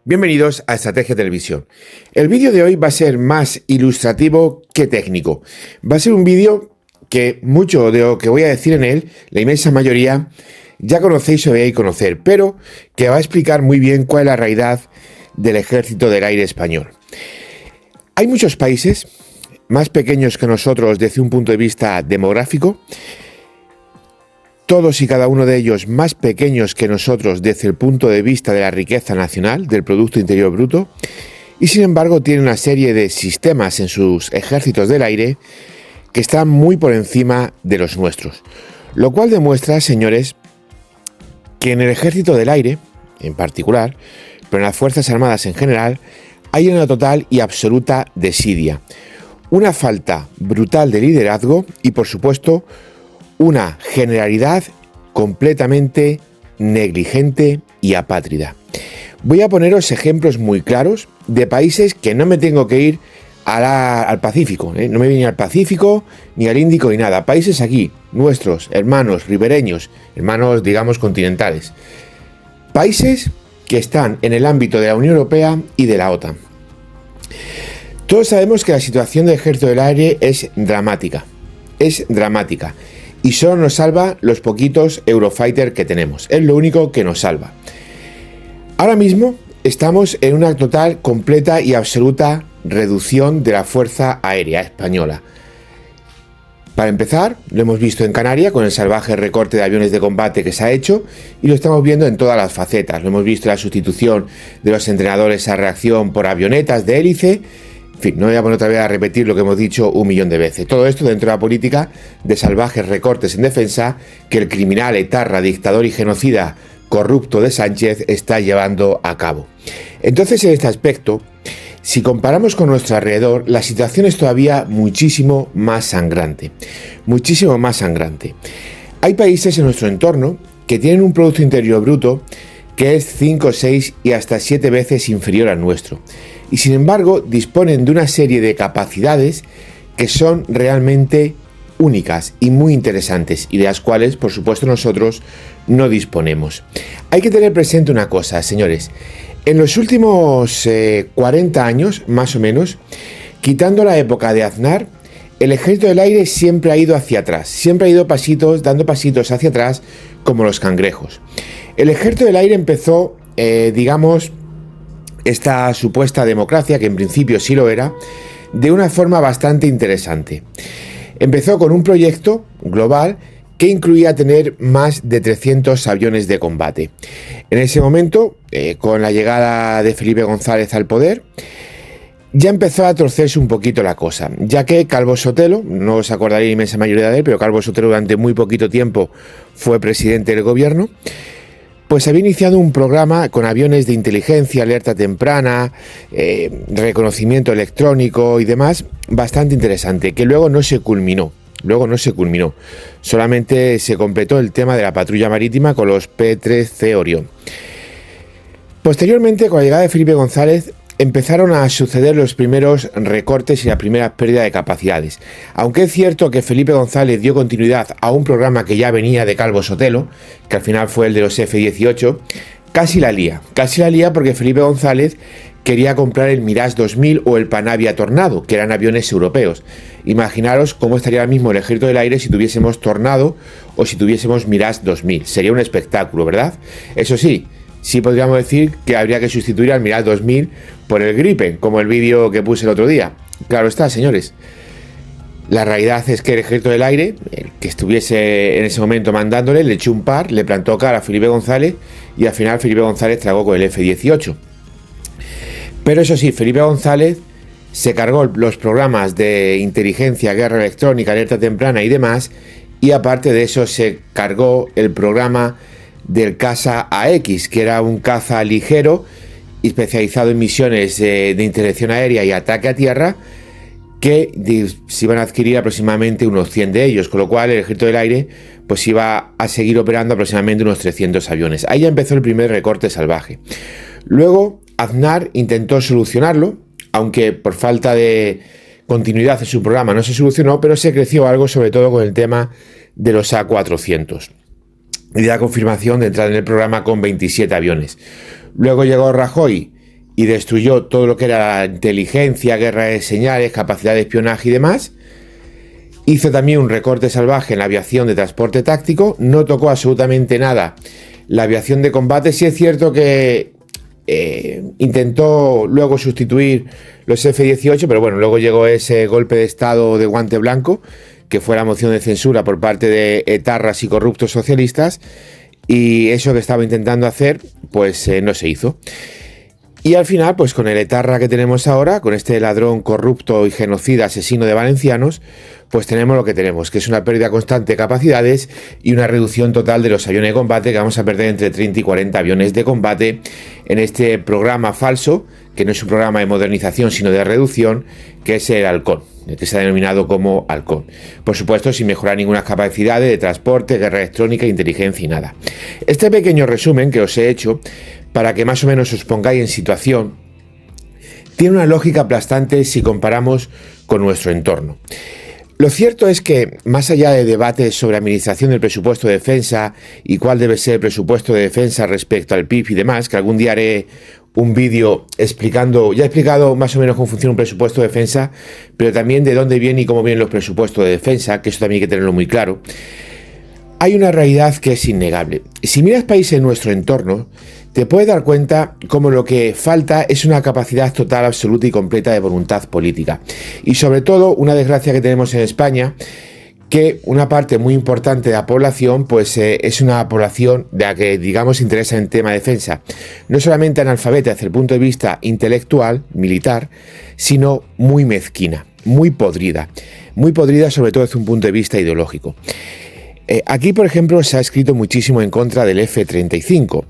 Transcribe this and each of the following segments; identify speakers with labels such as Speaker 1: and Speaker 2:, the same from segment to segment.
Speaker 1: Bienvenidos a Estrategia Televisión. El vídeo de hoy va a ser más ilustrativo que técnico. Va a ser un vídeo que mucho de lo que voy a decir en él, la inmensa mayoría, ya conocéis o debéis conocer, pero que va a explicar muy bien cuál es la realidad del Ejército del Aire español. Hay muchos países más pequeños que nosotros desde un punto de vista demográfico, todos y cada uno de ellos más pequeños que nosotros desde el punto de vista de la riqueza nacional, del Producto Interior Bruto, y sin embargo tienen una serie de sistemas en sus ejércitos del aire que están muy por encima de los nuestros. Lo cual demuestra, señores, que en el Ejército del Aire, en particular, pero en las Fuerzas Armadas en general, hay una total y absoluta desidia, una falta brutal de liderazgo y, por supuesto, una generalidad completamente negligente y apátrida. Voy a poneros ejemplos muy claros de países que no me tengo que ir al Pacífico, no me voy ni al Pacífico, ni al Índico, ni nada. Países aquí, nuestros, hermanos ribereños, hermanos, digamos, continentales. Países que están en el ámbito de la Unión Europea y de la OTAN. Todos sabemos que la situación del Ejército del Aire es dramática. Es dramática. Y solo nos salva los poquitos Eurofighter que tenemos. Es lo único que nos salva. Ahora mismo estamos en una total, completa y absoluta reducción de la Fuerza Aérea Española. Para empezar, lo hemos visto en Canarias con el salvaje recorte de aviones de combate que se ha hecho y lo estamos viendo en todas las facetas. Lo hemos visto en la sustitución de los entrenadores a reacción por avionetas de hélice. En fin, no voy a poner otra vez a repetir lo que hemos dicho 1.000.000 de veces. Todo esto dentro de la política de salvajes recortes en defensa que el criminal, etarra, dictador y genocida corrupto de Sánchez está llevando a cabo. Entonces, en este aspecto, si comparamos con nuestro alrededor, la situación es todavía muchísimo más sangrante. Muchísimo más sangrante. Hay países en nuestro entorno que tienen un Producto Interior Bruto que es 5, 6 y hasta 7 veces inferior al nuestro. Y sin embargo disponen de una serie de capacidades que son realmente únicas y muy interesantes y de las cuales, por supuesto, nosotros no disponemos. Hay que tener presente una cosa, señores. En los últimos 40 años, más o menos, quitando la época de Aznar, el Ejército del Aire siempre ha ido hacia atrás, siempre ha ido dando pasitos hacia atrás como los cangrejos. El Ejército del Aire empezó, esta supuesta democracia, que en principio sí lo era, de una forma bastante interesante. Empezó con un proyecto global que incluía tener más de 300 aviones de combate. En ese momento, con la llegada de Felipe González al poder, ya empezó a torcerse un poquito la cosa, ya que Calvo Sotelo, no os acordaréis la inmensa mayoría de él, pero Calvo Sotelo durante muy poquito tiempo fue presidente del gobierno, pues había iniciado un programa con aviones de inteligencia, alerta temprana, reconocimiento electrónico y demás, bastante interesante, que luego no se culminó. Solamente se completó el tema de la patrulla marítima con los P-3C Orión. Posteriormente, con la llegada de Felipe González, empezaron a suceder los primeros recortes y la primera pérdida de capacidades. Aunque es cierto que Felipe González dio continuidad a un programa que ya venía de Calvo Sotelo, que al final fue el de los F-18, casi la lía porque Felipe González quería comprar el Mirage 2000 o el Panavia Tornado, que eran aviones europeos. Imaginaros cómo estaría ahora mismo el Ejército del Aire si tuviésemos Tornado o si tuviésemos Mirage 2000. Sería un espectáculo, ¿verdad? Eso sí, sí podríamos decir que habría que sustituir al Mirage 2000 por el Gripen, como el vídeo que puse el otro día. Claro está, señores. La realidad es que el Ejército del Aire, el que estuviese en ese momento mandándole, le echó un par, le plantó cara a Felipe González y al final Felipe González tragó con el F-18. Pero eso sí, Felipe González se cargó los programas de inteligencia, guerra electrónica, alerta temprana y demás, y aparte de eso se cargó el programa del caza AX, que era un caza ligero especializado en misiones de intercepción aérea y ataque a tierra, que se iban a adquirir aproximadamente unos 100 de ellos, con lo cual el Ejército del Aire pues iba a seguir operando aproximadamente unos 300 aviones. Ahí ya empezó el primer recorte salvaje. Luego Aznar intentó solucionarlo, aunque por falta de continuidad en su programa no se solucionó, pero se creció algo, sobre todo con el tema de los A400 y de la confirmación de entrar en el programa con 27 aviones. Luego llegó Rajoy y destruyó todo lo que era inteligencia, guerra de señales, capacidad de espionaje y demás. Hizo también un recorte salvaje en la aviación de transporte táctico, no tocó absolutamente nada la aviación de combate. Sí es cierto que intentó luego sustituir los F-18, pero bueno, luego llegó ese golpe de estado de guante blanco, que fue la moción de censura por parte de etarras y corruptos socialistas, y eso que estaba intentando hacer, pues no se hizo. Y al final, pues con el etarra que tenemos ahora, con este ladrón corrupto y genocida asesino de valencianos, pues tenemos lo que tenemos, que es una pérdida constante de capacidades y una reducción total de los aviones de combate, que vamos a perder entre 30 y 40 aviones de combate en este programa falso, que no es un programa de modernización, sino de reducción, que es el Halcón, el que se ha denominado como Halcón. Por supuesto, sin mejorar ninguna capacidad de transporte, guerra electrónica, inteligencia y nada. Este pequeño resumen que os he hecho, para que más o menos os pongáis en situación, tiene una lógica aplastante si comparamos con nuestro entorno. Lo cierto es que, más allá de debates sobre administración del presupuesto de defensa y cuál debe ser el presupuesto de defensa respecto al PIB y demás, que algún día haré un vídeo explicando, ya he explicado más o menos cómo funciona un presupuesto de defensa, pero también de dónde vienen y cómo vienen los presupuestos de defensa, que eso también hay que tenerlo muy claro. Hay una realidad que es innegable. Si miras países en nuestro entorno, te puedes dar cuenta cómo lo que falta es una capacidad total, absoluta y completa de voluntad política. Y sobre todo, una desgracia que tenemos en España, que una parte muy importante de la población pues es una población de la que, digamos, interesa en tema de defensa. No solamente analfabeta desde el punto de vista intelectual, militar, sino muy mezquina, muy podrida sobre todo desde un punto de vista ideológico. Aquí, por ejemplo, se ha escrito muchísimo en contra del F-35.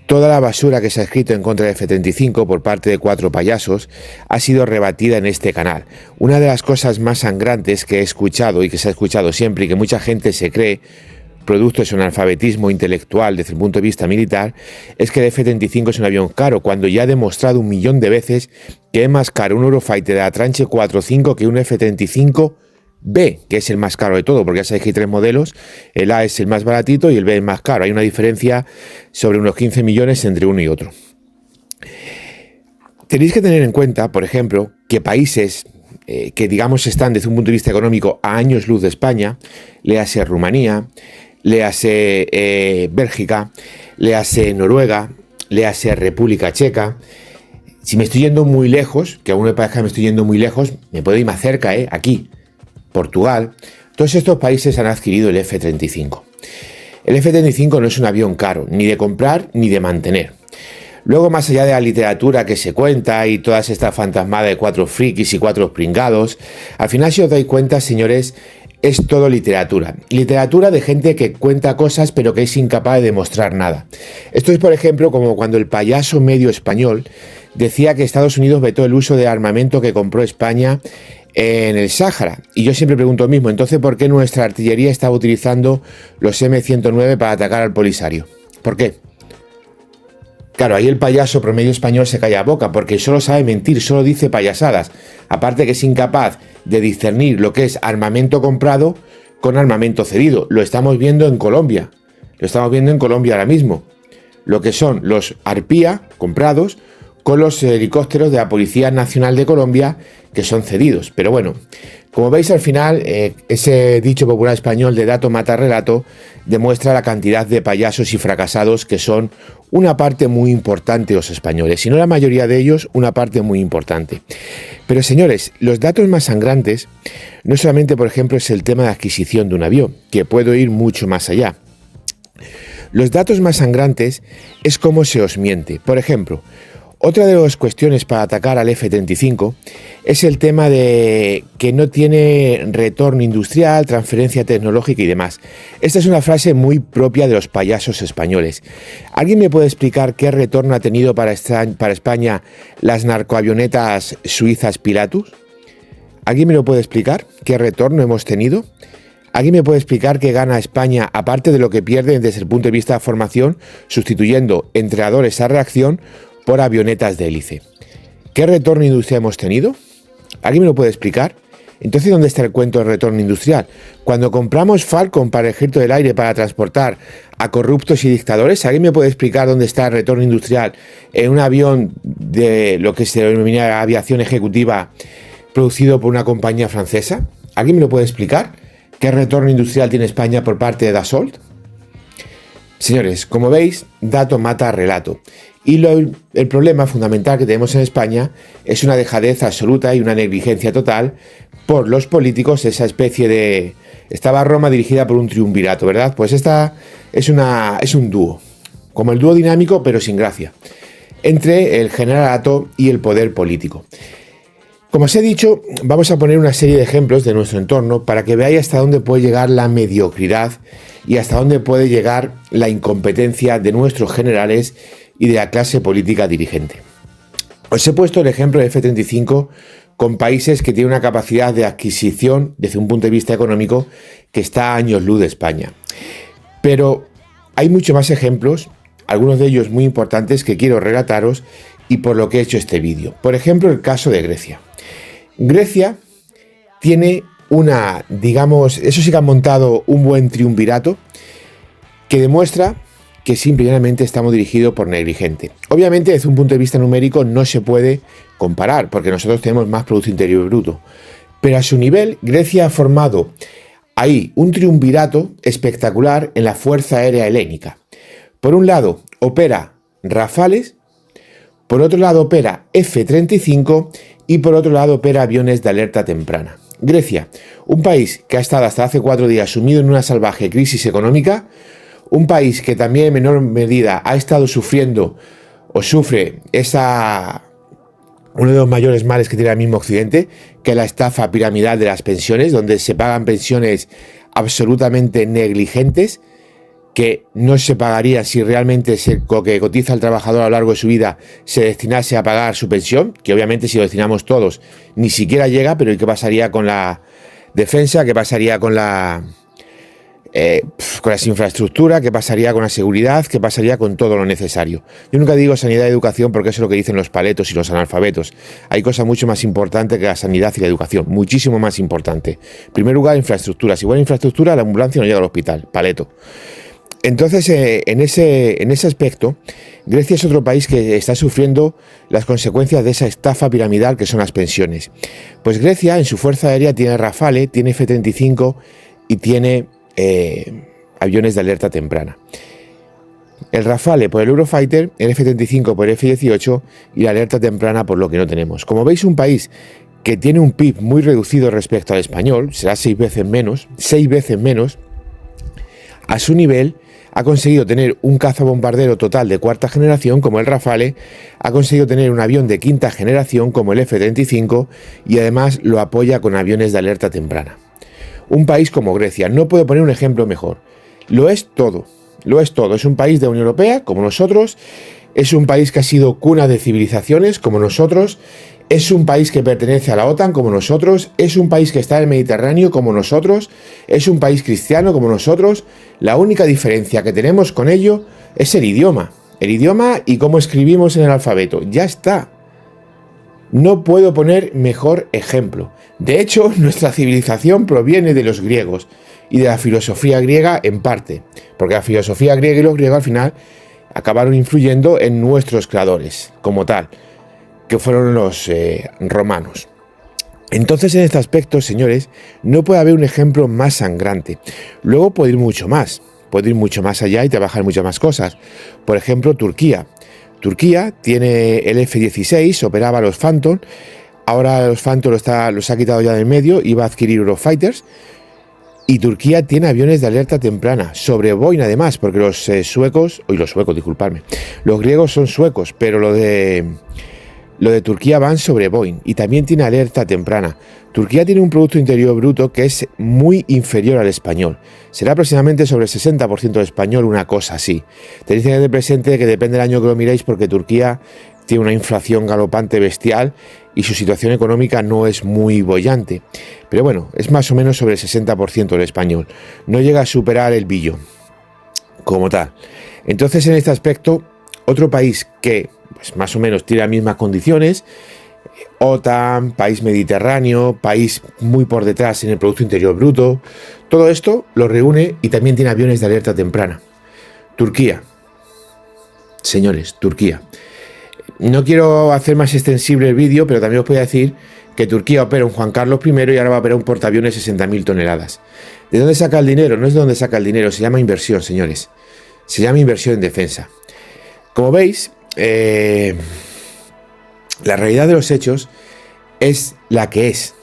Speaker 1: Toda la basura que se ha escrito en contra del F-35 por parte de 4 payasos ha sido rebatida en este canal. Una de las cosas más sangrantes que he escuchado y que se ha escuchado siempre y que mucha gente se cree, producto de su analfabetismo intelectual desde el punto de vista militar, es que el F-35 es un avión caro, cuando ya ha demostrado 1.000.000 de veces que es más caro un Eurofighter de la Tranche 4.5 que un F-35 B, que es el más caro de todo, porque ya sabéis que hay 3 modelos, el A es el más baratito y el B es más caro. Hay una diferencia sobre unos 15 millones entre uno y otro. Tenéis que tener en cuenta, por ejemplo, que países que digamos están desde un punto de vista económico a años luz de España, léase Rumanía, léase Bélgica, léase Noruega, léase República Checa. Si me estoy yendo muy lejos, que aún me parezca que me estoy yendo muy lejos, me puedo ir más cerca, aquí. Portugal, todos estos países han adquirido el F-35. El F-35 no es un avión caro, ni de comprar ni de mantener. Luego, más allá de la literatura que se cuenta y todas estas fantasmadas de 4 frikis y 4 pringados, al final, si os dais cuenta, señores, es todo literatura. Literatura de gente que cuenta cosas pero que es incapaz de demostrar nada. Esto es, por ejemplo, como cuando el payaso medio español decía que Estados Unidos vetó el uso de armamento que compró España en el Sáhara. Y yo siempre pregunto lo mismo, entonces, ¿por qué nuestra artillería estaba utilizando los M109 para atacar al Polisario? ¿Por qué? Claro, ahí el payaso promedio español se calla a boca, porque solo sabe mentir, solo dice payasadas. Aparte que es incapaz de discernir lo que es armamento comprado con armamento cedido. Lo estamos viendo en Colombia. Lo estamos viendo en Colombia ahora mismo. Lo que son los Arpía comprados con los helicópteros de la Policía Nacional de Colombia, que son cedidos. Pero bueno, como veis al final, ese dicho popular español de dato mata relato demuestra la cantidad de payasos y fracasados que son una parte muy importante de los españoles, si no la mayoría de ellos, una parte muy importante. Pero señores, los datos más sangrantes no solamente, por ejemplo, es el tema de adquisición de un avión, que puedo ir mucho más allá. Los datos más sangrantes es cómo se os miente. Por ejemplo, otra de las cuestiones para atacar al F-35 es el tema de que no tiene retorno industrial, transferencia tecnológica y demás. Esta es una frase muy propia de los payasos españoles. ¿Alguien me puede explicar qué retorno ha tenido para España las narcoavionetas suizas Pilatus? ¿Alguien me lo puede explicar? ¿Qué retorno hemos tenido? ¿Alguien me puede explicar qué gana España, aparte de lo que pierde desde el punto de vista de formación, sustituyendo entrenadores a reacción por avionetas de hélice? ¿Qué retorno industrial hemos tenido? ¿Alguien me lo puede explicar? Entonces, ¿dónde está el cuento del retorno industrial? Cuando compramos Falcon para el Ejército del Aire para transportar a corruptos y dictadores, ¿alguien me puede explicar dónde está el retorno industrial en un avión de lo que se denomina aviación ejecutiva producido por una compañía francesa? ¿Alguien me lo puede explicar? ¿Qué retorno industrial tiene España por parte de Dassault? Señores, como veis, dato mata relato. Y el problema fundamental que tenemos en España es una dejadez absoluta y una negligencia total por los políticos, esa especie de... Estaba Roma dirigida por un triunvirato, ¿verdad? Pues esta es un dúo, como el dúo dinámico pero sin gracia, entre el generalato y el poder político. Como os he dicho, vamos a poner una serie de ejemplos de nuestro entorno para que veáis hasta dónde puede llegar la mediocridad y hasta dónde puede llegar la incompetencia de nuestros generales y de la clase política dirigente. Os he puesto el ejemplo de F-35 con países que tienen una capacidad de adquisición desde un punto de vista económico que está a años luz de España. Pero hay muchos más ejemplos, algunos de ellos muy importantes que quiero relataros y por lo que he hecho este vídeo. Por ejemplo, el caso de Grecia. Grecia tiene eso sí que han montado un buen triunvirato que demuestra que simplemente estamos dirigidos por negligente. Obviamente, desde un punto de vista numérico no se puede comparar, porque nosotros tenemos más Producto Interior Bruto. Pero a su nivel, Grecia ha formado ahí un triunvirato espectacular en la Fuerza Aérea Helénica. Por un lado, opera Rafales, por otro lado opera F-35 y por otro lado opera aviones de alerta temprana. Grecia, un país que ha estado hasta hace 4 días sumido en una salvaje crisis económica, un país que también en menor medida ha estado sufriendo o sufre uno de los mayores males que tiene el mismo Occidente, que es la estafa piramidal de las pensiones, donde se pagan pensiones absolutamente negligentes, que no se pagaría si realmente lo que cotiza el trabajador a lo largo de su vida se destinase a pagar su pensión, que obviamente si lo destinamos todos ni siquiera llega, pero ¿y qué pasaría con la defensa? ¿Qué pasaría con las infraestructuras? ¿Qué pasaría con la seguridad? ¿Qué pasaría con todo lo necesario? Yo nunca digo sanidad y educación porque eso es lo que dicen los paletos y los analfabetos. Hay cosas mucho más importantes que la sanidad y la educación, muchísimo más importante. En primer lugar, infraestructura. Si buena infraestructura, la ambulancia no llega al hospital, paleto. Entonces, en ese aspecto, Grecia es otro país que está sufriendo las consecuencias de esa estafa piramidal que son las pensiones. Pues Grecia, en su fuerza aérea, tiene Rafale, tiene F-35 y tiene aviones de alerta temprana. El Rafale por el Eurofighter, el F-35 por el F-18 y la alerta temprana por lo que no tenemos. Como veis, un país que tiene un PIB muy reducido respecto al español, será 6 veces menos, a su nivel ha conseguido tener un cazabombardero total de 4ª generación como el Rafale, ha conseguido tener un avión de 5ª generación como el F-35 y además lo apoya con aviones de alerta temprana. Un país como Grecia, no puedo poner un ejemplo mejor, lo es todo, es un país de la Unión Europea como nosotros, es un país que ha sido cuna de civilizaciones como nosotros, es un país que pertenece a la OTAN como nosotros, es un país que está en el Mediterráneo como nosotros, es un país cristiano como nosotros. La única diferencia que tenemos con ello es el idioma y cómo escribimos en el alfabeto. Ya está. No puedo poner mejor ejemplo. De hecho, nuestra civilización proviene de los griegos y de la filosofía griega en parte, porque la filosofía griega y los griegos al final acabaron influyendo en nuestros creadores como tal, que fueron los romanos. Entonces, en este aspecto, señores, no puede haber un ejemplo más sangrante. Luego puede ir mucho más allá y trabajar muchas más cosas. Por ejemplo, Turquía. Turquía tiene el F-16, operaba los Phantom, ahora los Phantom los ha quitado ya del medio y va a adquirir Eurofighters. Y Turquía tiene aviones de alerta temprana, sobre Boeing además, porque los griegos son suecos, pero lo de Turquía van sobre Boeing y también tiene alerta temprana. Turquía tiene un Producto Interior Bruto que es muy inferior al español. Será aproximadamente sobre el 60% del español, una cosa así. Tenéis que tener presente que depende del año que lo miréis porque Turquía tiene una inflación galopante bestial y su situación económica no es muy boyante. Pero bueno, es más o menos sobre el 60% del español. No llega a superar el billón como tal. Entonces, en este aspecto, otro país que pues más o menos tiene las mismas condiciones, OTAN, país mediterráneo, país muy por detrás en el Producto Interior Bruto. Todo esto lo reúne y también tiene aviones de alerta temprana. Turquía. Señores, Turquía. No quiero hacer más extensible el vídeo, pero también os voy a decir que Turquía opera un Juan Carlos I y ahora va a operar un portaaviones de 60.000 toneladas. ¿De dónde saca el dinero? No es de dónde saca el dinero, se llama inversión, señores. Se llama inversión en defensa. Como veis, la realidad de los hechos es la que es.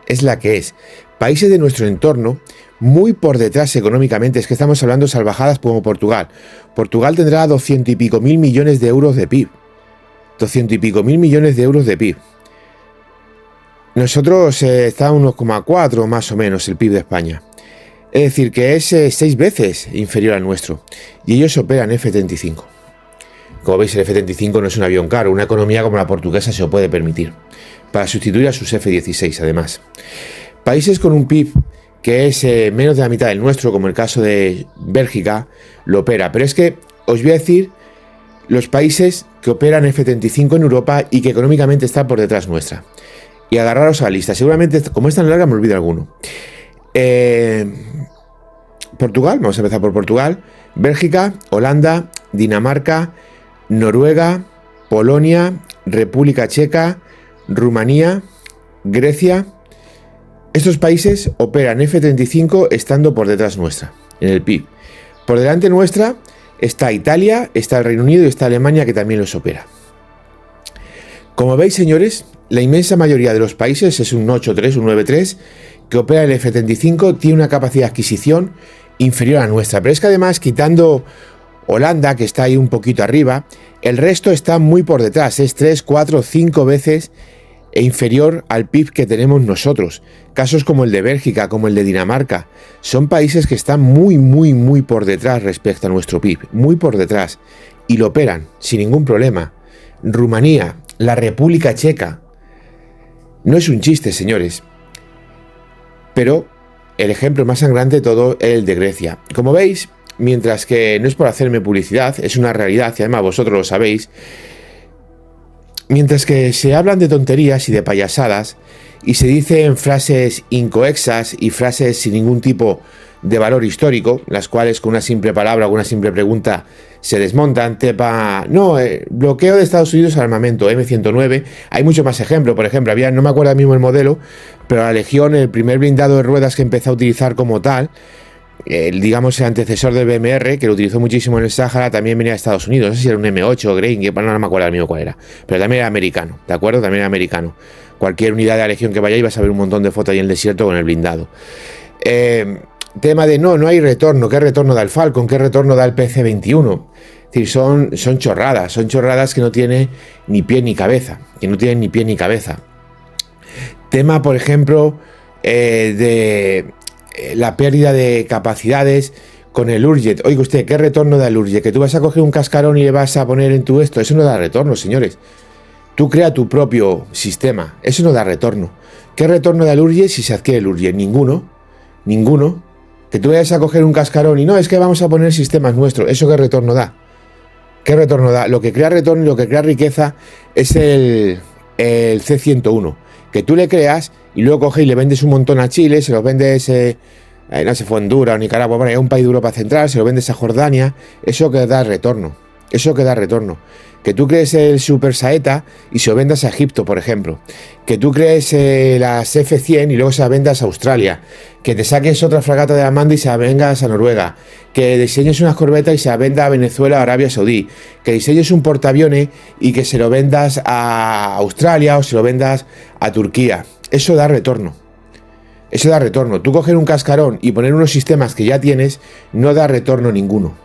Speaker 1: Es la que es. Países de nuestro entorno, muy por detrás económicamente, es que estamos hablando de salvajadas como Portugal. Portugal tendrá 200 y pico mil millones de euros de PIB. 200 y pico mil millones de euros de PIB. Nosotros está a 1,4 más o menos el PIB de España. Es decir, que es 6 veces inferior al nuestro. Y ellos operan F-35. Como veis, el F-35 no es un avión caro. Una economía como la portuguesa se lo puede permitir. Para sustituir a sus F-16, además. Países con un PIB que es menos de la mitad del nuestro, como el caso de Bélgica, lo opera. Pero es que os voy a decir los países que operan F-35 en Europa y que económicamente están por detrás nuestra. Y agarraros a la lista. Seguramente, como es tan larga, me olvido alguno. Portugal, vamos a empezar por Portugal. Bélgica, Holanda, Dinamarca, Noruega, Polonia, República Checa, Rumanía, Grecia. Estos países operan F-35 estando por detrás nuestra, en el PIB. Por delante nuestra está Italia, está el Reino Unido y está Alemania, que también los opera. Como veis, señores, la inmensa mayoría de los países, es un 8-3, un 9-3, que opera el F-35, tiene una capacidad de adquisición inferior a nuestra. Pero es que además, quitando Holanda, que está ahí un poquito arriba, el resto está muy por detrás, es 3, 4, 5 veces inferior al PIB que tenemos nosotros. Casos como el de Bélgica, como el de Dinamarca, son países que están muy por detrás respecto a nuestro PIB, muy por detrás, y lo operan sin ningún problema. Rumanía, la República Checa. No es un chiste, señores. Pero el ejemplo más sangrante de todo es el de Grecia. Como veis, mientras que no es por hacerme publicidad, es una realidad, y además vosotros lo sabéis, mientras que se hablan de tonterías y de payasadas, y se dicen frases incoexas y frases sin ningún tipo de valor histórico, las cuales con una simple palabra o una simple pregunta se desmontan. Bloqueo de Estados Unidos al armamento, M109. Hay muchos más ejemplos. Por ejemplo, no me acuerdo ahora mismo el modelo, pero la Legión, el primer blindado de ruedas que empezó a utilizar como tal, digamos el antecesor del BMR, que lo utilizó muchísimo en el Sáhara, también venía de Estados Unidos. No sé si era un M8 o Grain, que no me acuerdo ahora mismo cuál era, pero también era americano, ¿de acuerdo? También era americano. Cualquier unidad de la Legión que vaya ibas a ver un montón de fotos ahí en el desierto con el blindado. Tema de no hay retorno. ¿Qué retorno da el Falcon? ¿Qué retorno da el PC-21? Es decir, son chorradas que no tienen ni pie ni cabeza. Tema, por ejemplo, de la pérdida de capacidades con el Urjet. Oiga usted, ¿qué retorno da el Urjet? Que tú vas a coger un cascarón y le vas a poner en tu esto. Eso no da retorno, señores. Tú crea tu propio sistema. Eso no da retorno. ¿Qué retorno da el Urjet si se adquiere el Urjet? Ninguno. Que tú vayas a coger un cascarón y no, es que vamos a poner sistemas nuestros. ¿Eso qué retorno da? ¿Qué retorno da? Lo que crea retorno y lo que crea riqueza es el C101. Que tú le creas y luego coges y le vendes un montón a Chile, se los vendes, no sé, fue Honduras o Nicaragua, bueno, es un país de Europa Central, se lo vendes a Jordania. Eso que da retorno. Que tú crees el Super Saeta y se lo vendas a Egipto, por ejemplo. Que tú crees las F-100 y luego se las vendas a Australia. Que te saques otra fragata de la manda y se la vengas a Noruega. Que diseñes unas corbetas y se la venda a Venezuela o Arabia Saudí. Que diseñes un portaaviones y que se lo vendas a Australia o se lo vendas a Turquía. Eso da retorno. Tú coger un cascarón y poner unos sistemas que ya tienes no da retorno ninguno.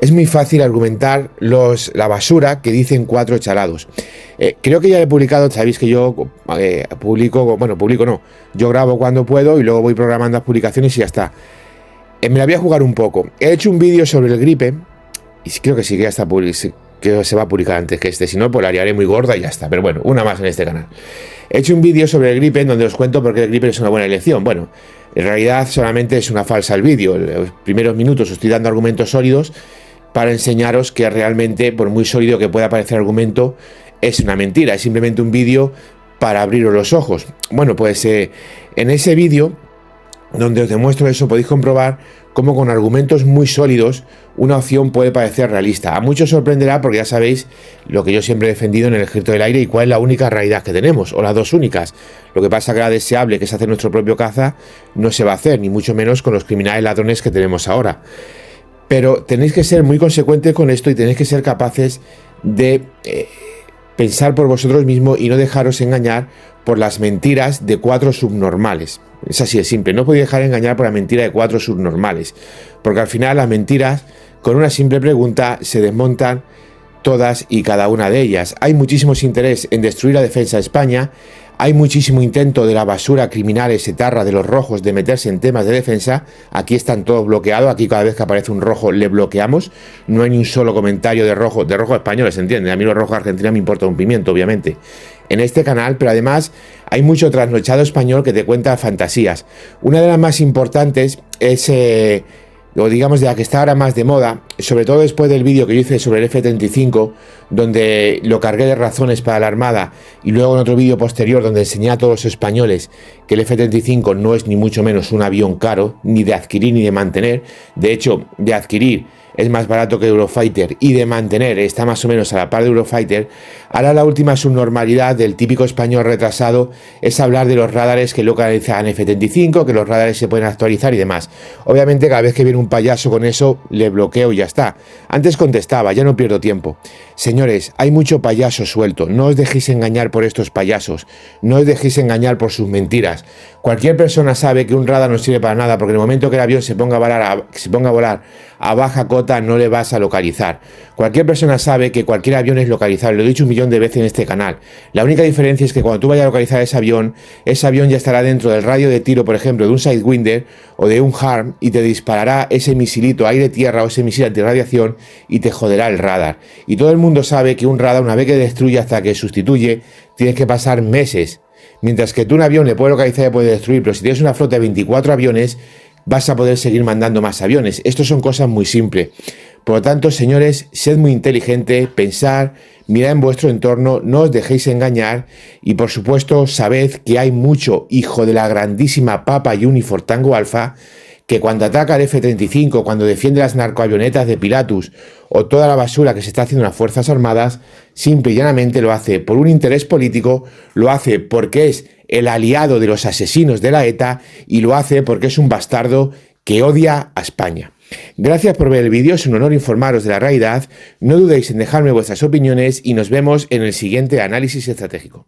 Speaker 1: Es muy fácil argumentar la basura que dicen 4 chalados. Creo que ya he publicado, sabéis que yo yo grabo cuando puedo y luego voy programando las publicaciones y ya está. Me la voy a jugar un poco. He hecho un vídeo sobre el Gripen, y creo que sí que ya está que se va a publicar antes que este, si no, pues la haré muy gorda y ya está. Pero bueno, una más en este canal. He hecho un vídeo sobre el Gripen donde os cuento por qué el Gripen es una buena elección. Bueno, en realidad solamente es una falsa el vídeo. En los primeros minutos os estoy dando argumentos sólidos para enseñaros que realmente, por muy sólido que pueda parecer el argumento, es una mentira, es simplemente un vídeo para abriros los ojos. Bueno, pues en ese vídeo, donde os demuestro eso, podéis comprobar cómo con argumentos muy sólidos una opción puede parecer realista. A muchos sorprenderá porque ya sabéis lo que yo siempre he defendido en el ejército del aire y cuál es la única realidad que tenemos, o las dos únicas. Lo que pasa que la deseable, que es hacer nuestro propio caza, no se va a hacer, ni mucho menos con los criminales ladrones que tenemos ahora. Pero tenéis que ser muy consecuentes con esto y tenéis que ser capaces de pensar por vosotros mismos y no dejaros engañar por las mentiras de 4 subnormales. Es así de simple, no podéis dejar engañar por la mentira de 4 subnormales, porque al final las mentiras, con una simple pregunta, se desmontan todas y cada una de ellas. Hay muchísimo interés en destruir la defensa de España, hay muchísimo intento de la basura criminales etarra de los rojos de meterse en temas de defensa. Aquí están todos bloqueados, aquí cada vez que aparece un rojo le bloqueamos, no hay ni un solo comentario de rojos españoles, ¿entiendes? A mí los rojos argentinos me importa un pimiento, obviamente, en este canal, pero además hay mucho trasnochado español que te cuenta fantasías. Una de las más importantes es, o digamos de la que está ahora más de moda, sobre todo después del vídeo que yo hice sobre el F-35, donde lo cargué de razones para la Armada, y luego en otro vídeo posterior donde enseñé a todos los españoles que el F-35 no es ni mucho menos un avión caro, ni de adquirir ni de mantener. De hecho, de adquirir es más barato que Eurofighter y de mantener está más o menos a la par de Eurofighter. Ahora la última subnormalidad del típico español retrasado es hablar de los radares que localizan F-35, que los radares se pueden actualizar y demás. Obviamente cada vez que viene un payaso con eso le bloqueo y ya está. Antes contestaba, ya no pierdo tiempo. Señores, hay mucho payaso suelto, no os dejéis engañar por estos payasos, no os dejéis engañar por sus mentiras. Cualquier persona sabe que un radar no sirve para nada porque en el momento que el avión se ponga a volar a baja cota no le vas a localizar. Cualquier persona sabe que cualquier avión es localizable, lo he dicho un millón de veces en este canal. La única diferencia es que cuando tú vayas a localizar ese avión ya estará dentro del radio de tiro, por ejemplo, de un Sidewinder o de un HARM y te disparará ese misilito aire-tierra o ese misil antirradiación y te joderá el radar. Y todo el mundo sabe que un radar, una vez que destruye hasta que sustituye, tienes que pasar meses. Mientras que tú un avión le puedes localizar y puede destruir, pero si tienes una flota de 24 aviones, vas a poder seguir mandando más aviones. Esto son cosas muy simples. Por lo tanto, señores, sed muy inteligentes, pensad, mirad en vuestro entorno, no os dejéis engañar y, por supuesto, sabed que hay mucho hijo de la grandísima Papa Unifor Tango Alfa que cuando ataca el F-35, cuando defiende las narcoavionetas de Pilatus o toda la basura que se está haciendo en las Fuerzas Armadas, simple y llanamente lo hace por un interés político, lo hace porque es el aliado de los asesinos de la ETA y lo hace porque es un bastardo que odia a España. Gracias por ver el vídeo, es un honor informaros de la realidad, no dudéis en dejarme vuestras opiniones y nos vemos en el siguiente análisis estratégico.